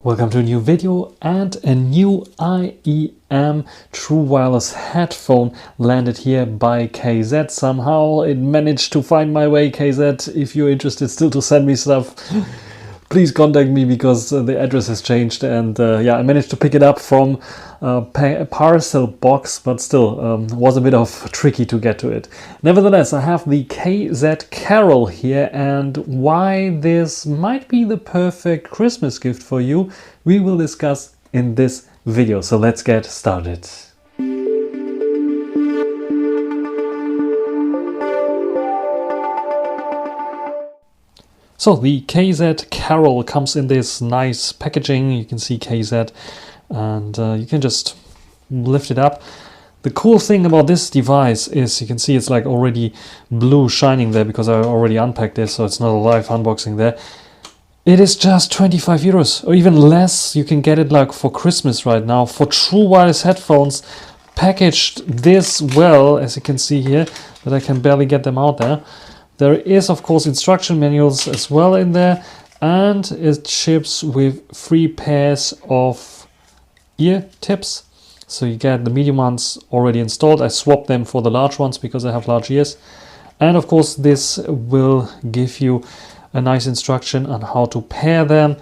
Welcome to a new video, and a new IEM true wireless headphone landed here by KZ. Somehow it managed to find my way. KZ, if you're interested still to send me stuff, please contact me, because the address has changed, and yeah, I managed to pick it up from a parcel box, but still was a bit of tricky to get to it. Nevertheless, I have the KZ Carol here, and why this might be the perfect Christmas gift for you, we will discuss in this video. So let's get started. So the KZ Carol comes in this nice packaging. You can see KZ, and you can just lift it up. The cool thing about this device is you can see it's like already blue shining there, because I already unpacked this, so it's not a live unboxing there. It is just 25 euros or even less. You can get it like for Christmas right now for true wireless headphones packaged this well, as you can see here, that I can barely get them out there. There is, of course, instruction manuals as well in there, and it ships with 3 pairs of ear tips. So you get the medium ones already installed. I swapped them for the large ones because I have large ears. And of course, this will give you a nice instruction on how to pair them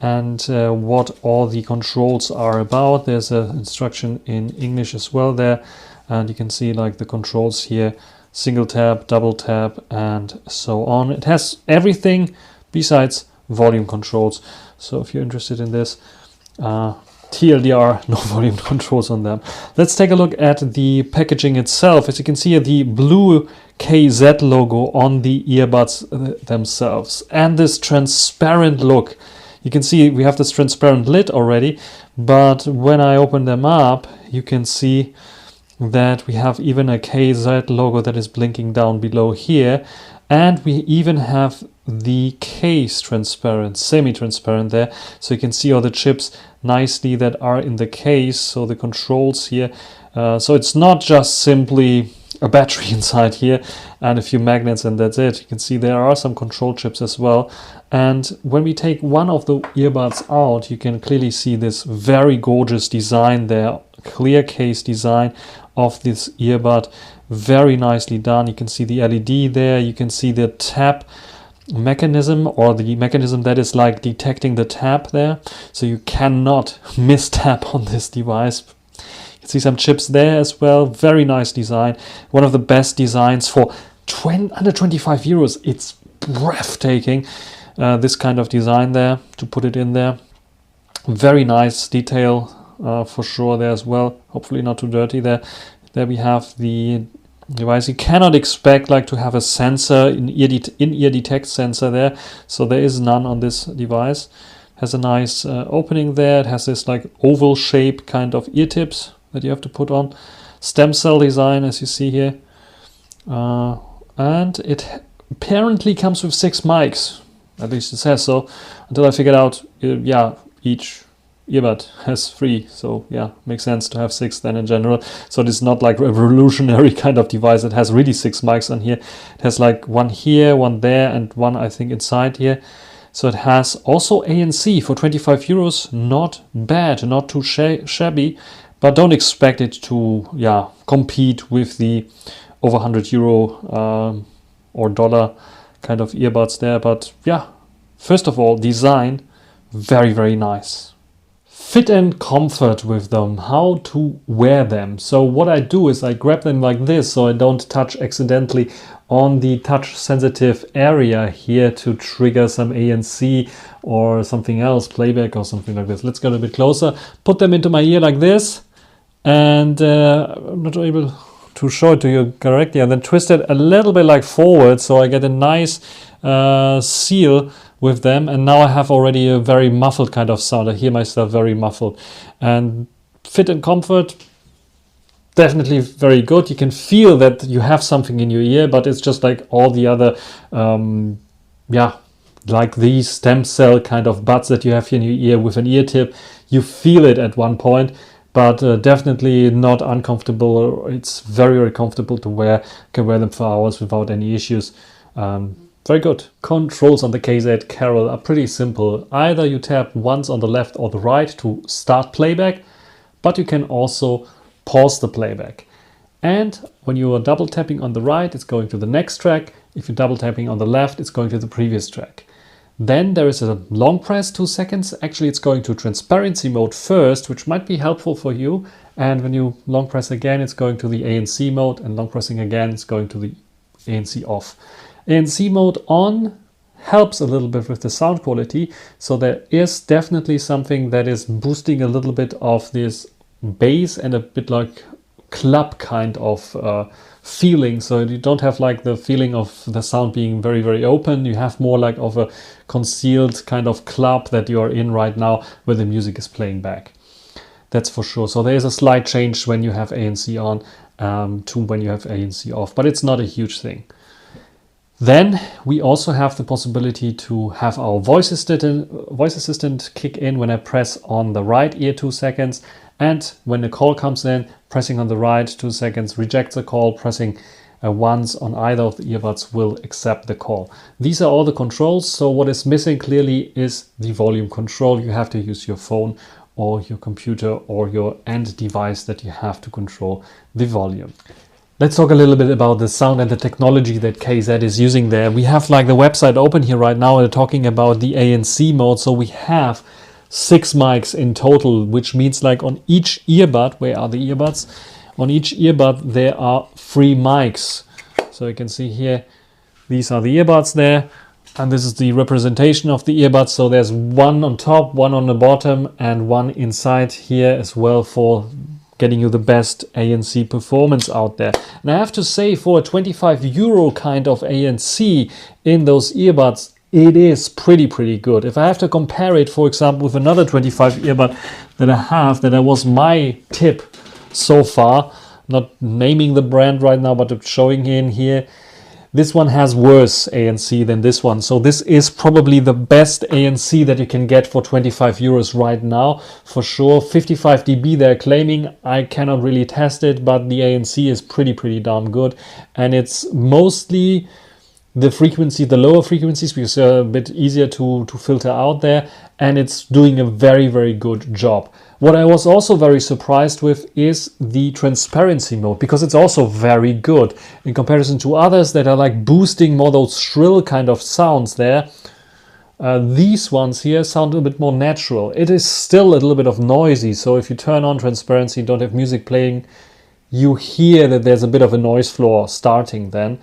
and what all the controls are about. There's an instruction in English as well there, and you can see like the controls here. Single tap, double tap, and so on. It has everything besides volume controls. So if you're interested in this, TLDR, no volume controls on them. Let's take a look at the packaging itself. As you can see here, the blue KZ logo on the earbuds themselves, and this transparent look. You can see we have this transparent lid already, but when I open them up, you can see that we have even a KZ logo that is blinking down below here, and we even have the case transparent, semi-transparent there, so you can see all the chips nicely that are in the case. So the controls here, so it's not just simply a battery inside here and a few magnets and that's it. You can see there are some control chips as well, and when we take one of the earbuds out, you can clearly see this very gorgeous design there, clear case design of this earbud, very nicely done. You can see the LED there, you can see the tap mechanism, or the mechanism that is like detecting the tap there, so you cannot miss tap on this device. You can see some chips there as well. Very nice design, one of the best designs for under 25 euros. It's breathtaking, this kind of design there, to put it in there. Very nice detail for sure there as well, hopefully not too dirty there. There we have the device. You cannot expect like to have a sensor, in-ear detect sensor there, so there is none on this device. It has a nice opening there. It has this like oval shape kind of ear tips that you have to put on. Stem cell design, as you see here, and it apparently comes with 6 mics, at least it says so, until I figured out yeah, each earbud has 3, so yeah, makes sense to have 6 then in general. So it is not like a revolutionary kind of device. It has really 6 mics on here. It has like one here, one there, and one I think inside here. So it has also ANC for 25 euros. Not bad, not too shabby, but don't expect it to compete with the over 100 euro or dollar kind of earbuds there. But yeah, first of all, design, very, very nice. Fit and comfort with them, how to wear them. So what I do is I grab them like this, so I don't touch accidentally on the touch sensitive area here to trigger some ANC or something else, playback or something like this. Let's get a bit closer. Put them into my ear like this, and I'm not able to show it to you correctly, and then twist it a little bit like forward, so I get a nice seal with them, and now I have already a very muffled kind of sound. I hear myself very muffled. And fit and comfort, definitely very good. You can feel that you have something in your ear, but it's just like all the other like these stem cell kind of buds that you have in your ear with an ear tip. You feel it at one point, but definitely not uncomfortable. It's very, very comfortable to wear. You can wear them for hours without any issues. Very good. Controls on the KZ Carol are pretty simple. Either you tap once on the left or the right to start playback, but you can also pause the playback. And when you are double tapping on the right, it's going to the next track. If you're double tapping on the left, it's going to the previous track. Then there is a long press, 2 seconds. Actually, it's going to transparency mode first, which might be helpful for you. And when you long press again, it's going to the ANC mode, and long pressing again, it's going to the ANC off. ANC mode on helps a little bit with the sound quality. So there is definitely something that is boosting a little bit of this bass and a bit like club kind of feeling. So you don't have like the feeling of the sound being very, very open. You have more like of a concealed kind of club that you are in right now where the music is playing back. That's for sure. So there is a slight change when you have ANC on to when you have ANC off, but it's not a huge thing. Then we also have the possibility to have our voice assistant kick in when I press on the right ear 2 seconds, and when the call comes in, pressing on the right 2 seconds rejects the call, pressing once on either of the earbuds will accept the call. These are all the controls. So what is missing clearly is the volume control. You have to use your phone or your computer or your end device that you have to control the volume. Let's talk a little bit about the sound and the technology that KZ is using there. We have like the website open here right now and talking about the ANC mode. So we have 6 mics in total, which means like on each earbud, where are the earbuds? On each earbud there are 3 mics. So you can see here, these are the earbuds there. And this is the representation of the earbuds. So there's one on top, one on the bottom, and one inside here as well for getting you the best ANC performance out there. And I have to say, for a 25 euro kind of ANC in those earbuds, it is pretty good. If I have to compare it, for example, with another 25 earbud that was my tip so far, not naming the brand right now, but showing in here, this one has worse ANC than this one. So this is probably the best ANC that you can get for 25 euros right now. For sure, 55 dB they're claiming. I cannot really test it, but the ANC is pretty damn good. And it's mostly the frequency, the lower frequencies, because they're a bit easier to filter out there. And it's doing a very good job. What I was also very surprised with is the transparency mode, because it's also very good in comparison to others that are like boosting more those shrill kind of sounds there. These ones here sound a bit more natural. It is still a little bit of noisy, so if you turn on transparency, don't have music playing, you hear that there's a bit of a noise floor starting then.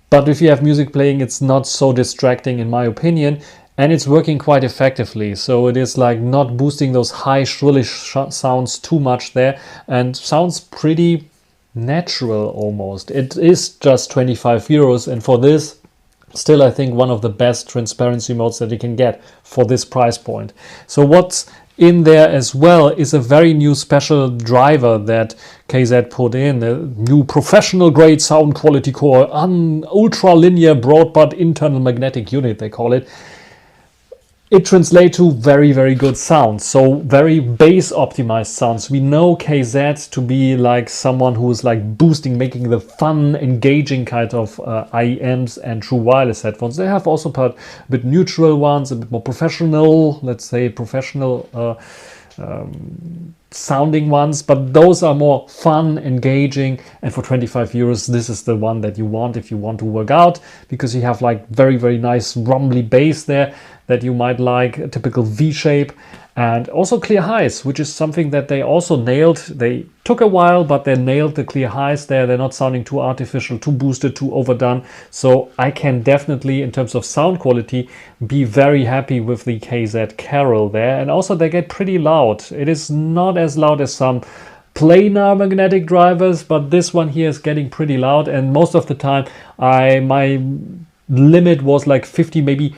But if you have music playing, it's not so distracting in my opinion. And it's working quite effectively. So it is like not boosting those high shrillish sounds too much there, and sounds pretty natural almost. It is just 25 euros, and for this, still I think one of the best transparency modes that you can get for this price point. So what's in there as well is a very new special driver that KZ put in, a new professional grade sound quality core, ultra linear broadband internal magnetic unit they call it. It translates to very good sounds, so very bass optimized sounds. We know KZ to be like someone who is like boosting, making the fun, engaging kind of IEMs and true wireless headphones. They have also a bit neutral ones, a bit more professional, let's say professional sounding ones, but those are more fun, engaging, and for 25 euros this is the one that you want if you want to work out, because you have like very nice rumbly bass there that you might like, a typical V shape, and also clear highs, which is something that they also nailed. They took a while, but they nailed the clear highs there. They're not sounding too artificial, too boosted, too overdone. So I can definitely, in terms of sound quality, be very happy with the KZ Carol there. And also they get pretty loud. It is not as loud as some planar magnetic drivers, but this one here is getting pretty loud. And most of the time, my limit was like 50, maybe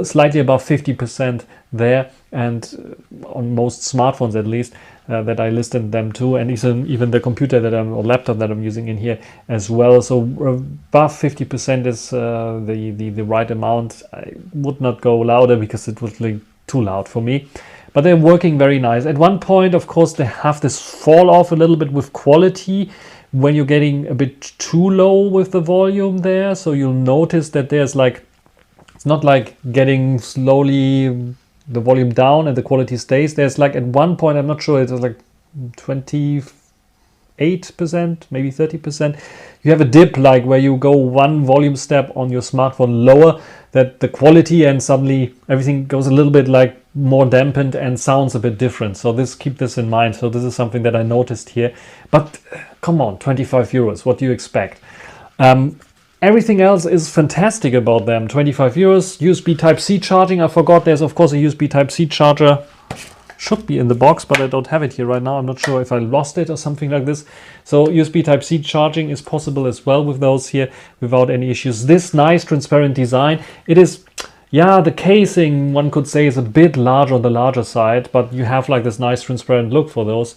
slightly above 50% there, and on most smartphones at least that I listed them to, and even the computer that or laptop that I'm using in here as well. So above 50% is the right amount. I would not go louder because it would be too loud for me. But they're working very nice. At one point, of course, they have this fall off a little bit with quality, when you're getting a bit too low with the volume there. So you'll notice that there's like, it's not like getting slowly the volume down and the quality stays. There's like at one point, I'm not sure, it was like 28%, maybe 30%. You have a dip like where you go one volume step on your smartphone lower, that the quality and suddenly everything goes a little bit like more dampened and sounds a bit different. So keep this in mind. So this is something that I noticed here. But come on, 25 euros, what do you expect? Everything else is fantastic about them. 25 euros, USB Type-C charging. I forgot there's of course a USB Type-C charger. Should be in the box, but I don't have it here right now. I'm not sure if I lost it or something like this. So USB Type-C charging is possible as well with those here without any issues. This nice transparent design. It is, yeah, the casing, one could say, is a bit large on the larger side, but you have like this nice transparent look for those.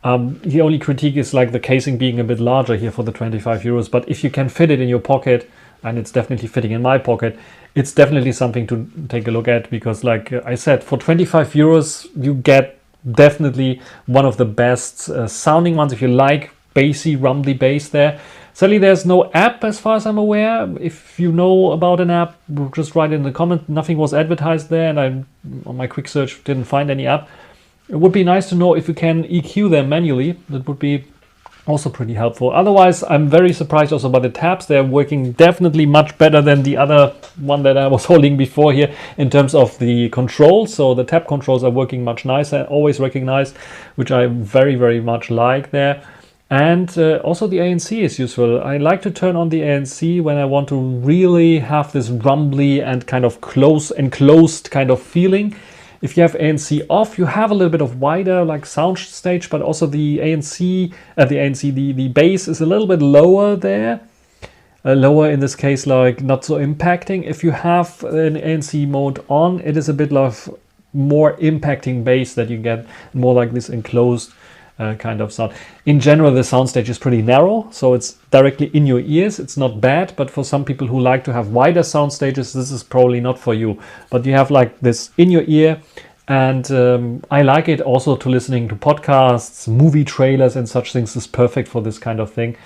The only critique is like the casing being a bit larger here for the 25 euros. But if you can fit it in your pocket, and it's definitely fitting in my pocket, it's definitely something to take a look at, because like I said, for 25 euros, you get definitely one of the best sounding ones if you like bassy, rumbly bass there. Sadly, there's no app as far as I'm aware. If you know about an app, just write it in the comment. Nothing was advertised there, and I, on my quick search, didn't find any app. It would be nice to know if you can EQ them manually. That would be also pretty helpful. Otherwise, I'm very surprised also by the tabs. They're working definitely much better than the other one that I was holding before here in terms of the controls. So the tab controls are working much nicer, always recognized, which I very, very much like there. And also the ANC is useful. I like to turn on the ANC when I want to really have this rumbly and kind of enclosed kind of feeling. If you have ANC off, you have a little bit of wider like sound stage, but also the the bass is a little bit lower there. Lower in this case, like not so impacting. If you have an ANC mode on, it is a bit of more impacting bass that you get, more like this enclosed kind of sound. In general, the soundstage is pretty narrow, so it's directly in your ears. It's not bad, but for some people who like to have wider sound stages, this is probably not for you. But you have like this in your ear, and I like it also to listening to podcasts, movie trailers and such things is perfect for this kind of thing.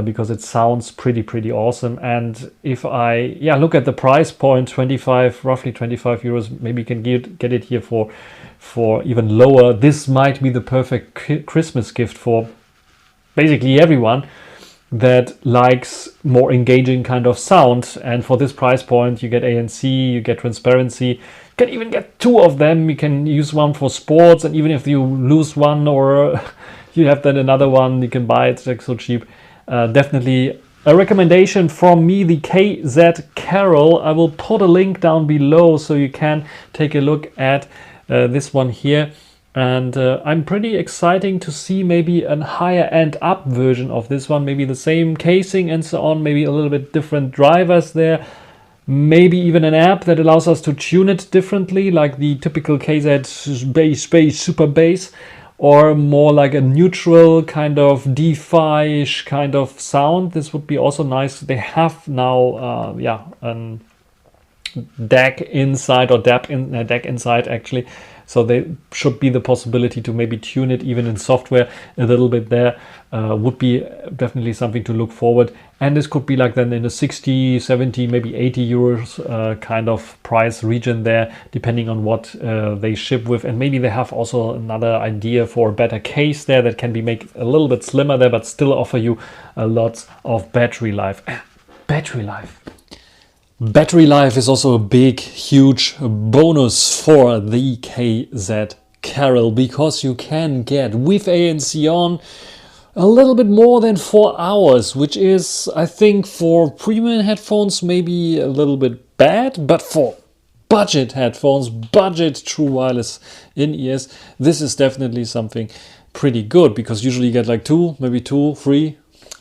Because it sounds pretty awesome. And if I look at the price point, roughly 25 euros, maybe you can get it here for even lower. This might be the perfect Christmas gift for basically everyone that likes more engaging kind of sound. And for this price point, you get ANC, you get transparency, you can even get two of them. You can use one for sports, and even if you lose one or you have then another one, you can buy it like so cheap. Definitely a recommendation from me, the KZ Carol. I will put a link down below so you can take a look at this one here. And I'm pretty exciting to see maybe a higher end up version of this one. Maybe the same casing and so on, maybe a little bit different drivers there. Maybe even an app that allows us to tune it differently, like the typical KZ bass, super bass. Or more like a neutral kind of DeFi-ish kind of sound. This would be also nice. They have now, a DAC inside, or DAC inside actually. So there should be the possibility to maybe tune it even in software a little bit there. Would be definitely something to look forward. And this could be like then in the 60, 70, maybe 80 euros kind of price region there, depending on what they ship with. And maybe they have also another idea for a better case there that can be made a little bit slimmer there, but still offer you a lot of battery life. Battery life. Battery life is also a big, huge bonus for the KZ Carol, because you can get with ANC on a little bit more than 4 hours, which is, I think, for premium headphones maybe a little bit bad, but for budget headphones, budget true wireless in-ears, this is definitely something pretty good, because usually you get like 2, maybe 2, 3.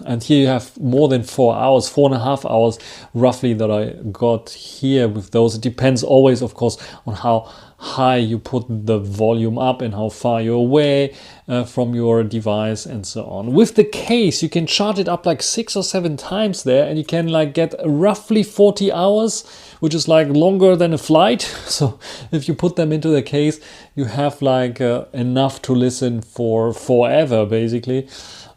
And here you have more than 4 hours, 4.5 hours roughly that I got here with those. It depends always, of course, on how high you put the volume up and how far you're away from your device and so on. With the case, you can charge it up like 6 or 7 times there, and you can like get roughly 40 hours, which is like longer than a flight. So if you put them into the case, you have like enough to listen for forever, basically.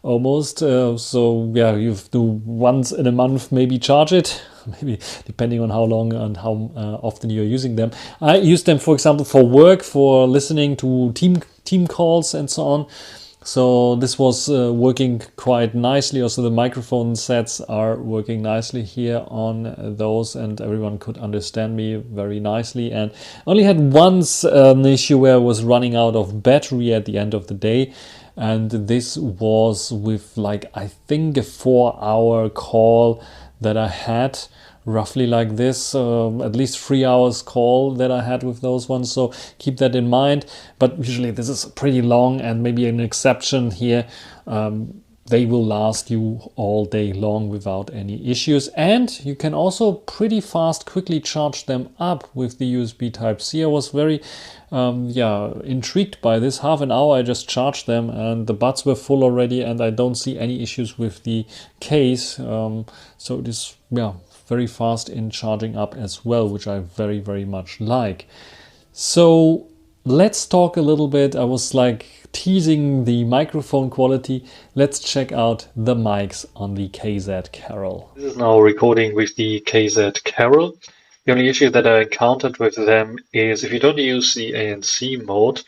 almost. So yeah, you have to once in a month maybe charge it, maybe depending on how long and how often you're using them. I use them, for example, for work, for listening to team calls and so on. So this was working quite nicely. Also, the microphone sets are working nicely here on those, and everyone could understand me very nicely. And only had once an issue where I was running out of battery at the end of the day. And this was with, like, I think a 4-hour call that I had, roughly like this, at least 3 hours call that I had with those ones. So keep that in mind. But usually this is pretty long, and maybe an exception here. They will last you all day long without any issues. And you can also pretty fast, quickly charge them up with the USB Type-C. I was very intrigued by this. Half an hour I just charged them and the buds were full already, and I don't see any issues with the case. So it is very fast in charging up as well, which I very, very much like. So let's talk a little bit. I was like teasing the microphone quality. Let's check out the mics on the KZ Carol. This is now recording with the KZ Carol. The only issue that I encountered with them is if you don't use the ANC mode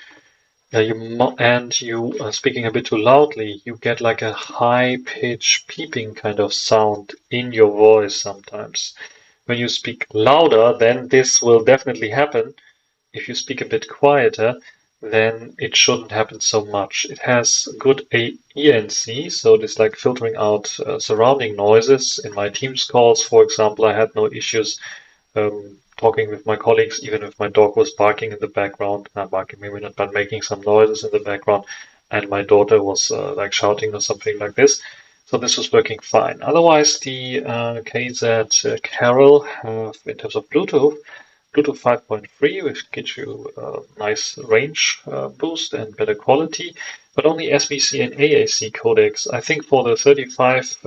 and you are speaking a bit too loudly, you get like a high pitch peeping kind of sound in your voice sometimes. When you speak louder, then this will definitely happen. If you speak a bit quieter, then it shouldn't happen so much. It has good ANC, so it is like filtering out surrounding noises. In my Teams calls, for example, I had no issues talking with my colleagues, even if my dog was barking in the background. Not barking, maybe not, but making some noises in the background, and my daughter was like shouting or something like this. So this was working fine. Otherwise, the KZ Carol have, in terms of Bluetooth 5.3, which gives you a nice range boost and better quality, but only SBC and AAC codecs. I think for the 35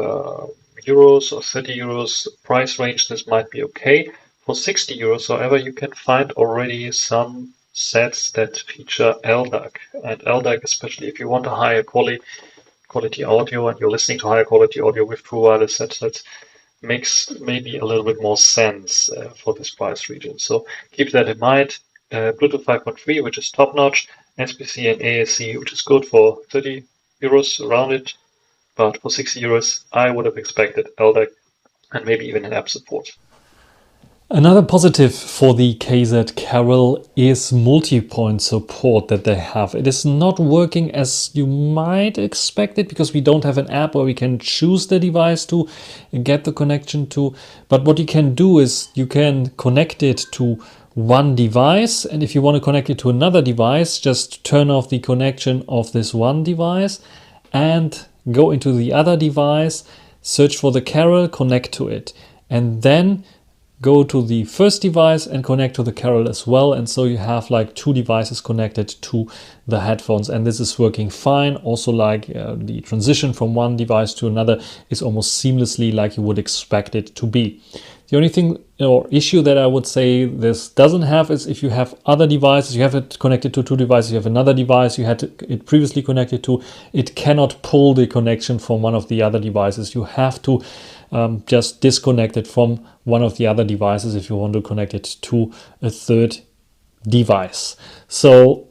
euros or 30 euros price range, this might be okay. For 60 euros, however, you can find already some sets that feature LDAC. And LDAC, especially if you want a higher quality audio and you're listening to higher quality audio with true wireless headsets, makes maybe a little bit more sense for this price region. So keep that in mind. Bluetooth 5.3, which is top notch, SBC and AAC, which is good for 30 euros around it. But for 60 euros, I would have expected LDAC and maybe even an app support. Another positive for the KZ Carol is multi-point support that they have. It is not working as you might expect it, because we don't have an app where we can choose the device to get the connection to. But what you can do is you can connect it to one device, and if you want to connect it to another device, just turn off the connection of this one device and go into the other device, search for the Carol, connect to it, and then go to the first device and connect to the Carol as well. And so you have like two devices connected to the headphones, and this is working fine. Also, like the transition from one device to another is almost seamlessly like you would expect it to be. The only thing or issue that I would say this doesn't have is if you have other devices, you have it connected to two devices, you have another device you had it previously connected to, it cannot pull the connection from one of the other devices. You have to just disconnect it from one of the other devices if you want to connect it to a third device. So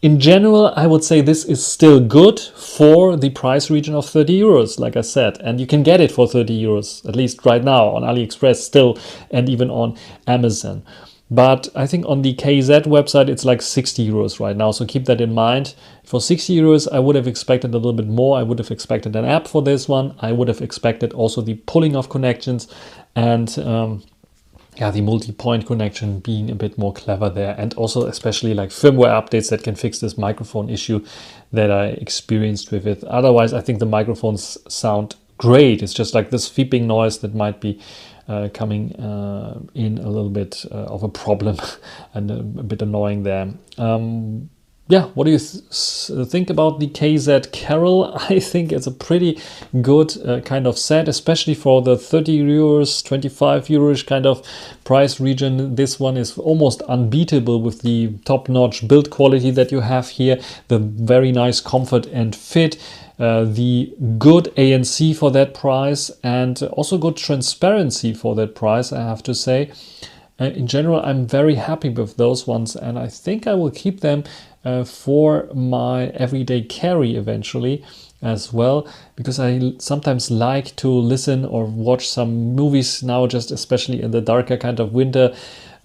in general, I would say this is still good for the price region of 30 euros, like I said, and you can get it for 30 euros, at least right now on AliExpress still, and even on Amazon. But I think on the KZ website, it's like 60 euros right now. So keep that in mind. For 60 euros, I would have expected a little bit more. I would have expected an app for this one. I would have expected also the pulling of connections and the multi-point connection being a bit more clever there. And also especially like firmware updates that can fix this microphone issue that I experienced with it. Otherwise, I think the microphones sound great. It's just like this beeping noise that might be coming in a little bit of a problem and a bit annoying there. yeah, what do you think about the KZ Carol? I think it's a pretty good kind of set, especially for the 30 euros, 25 euros kind of price region. This one is almost unbeatable with the top-notch build quality that you have here, the very nice comfort and fit, the good ANC for that price, and also good transparency for that price, I have to say. In general, I'm very happy with those ones, and I think I will keep them for my everyday carry eventually as well, because I sometimes like to listen or watch some movies now, just especially in the darker kind of winter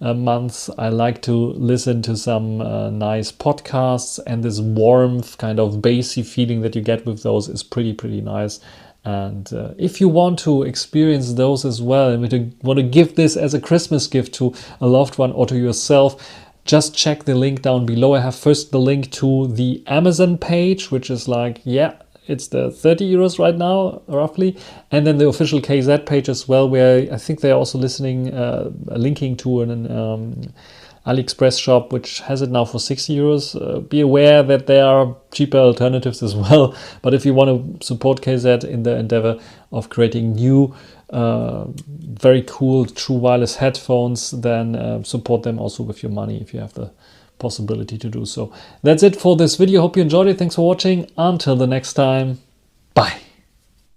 months. I like to listen to some nice podcasts, and this warmth, kind of bassy feeling that you get with those is pretty nice. And if you want to experience those as well, and want to give this as a Christmas gift to a loved one or to yourself, just check the link down below. I have first the link to the Amazon page, which is like, yeah, it's the 30 euros right now, roughly. And then the official KZ page as well, where I think they're also linking to an AliExpress shop, which has it now for 60 euros. Be aware that there are cheaper alternatives as well. But if you want to support KZ in the endeavor of creating new, very cool true wireless headphones, then support them also with your money if you have the possibility to do so. That's it for this video. Hope you enjoyed it. Thanks for watching. Until the next time.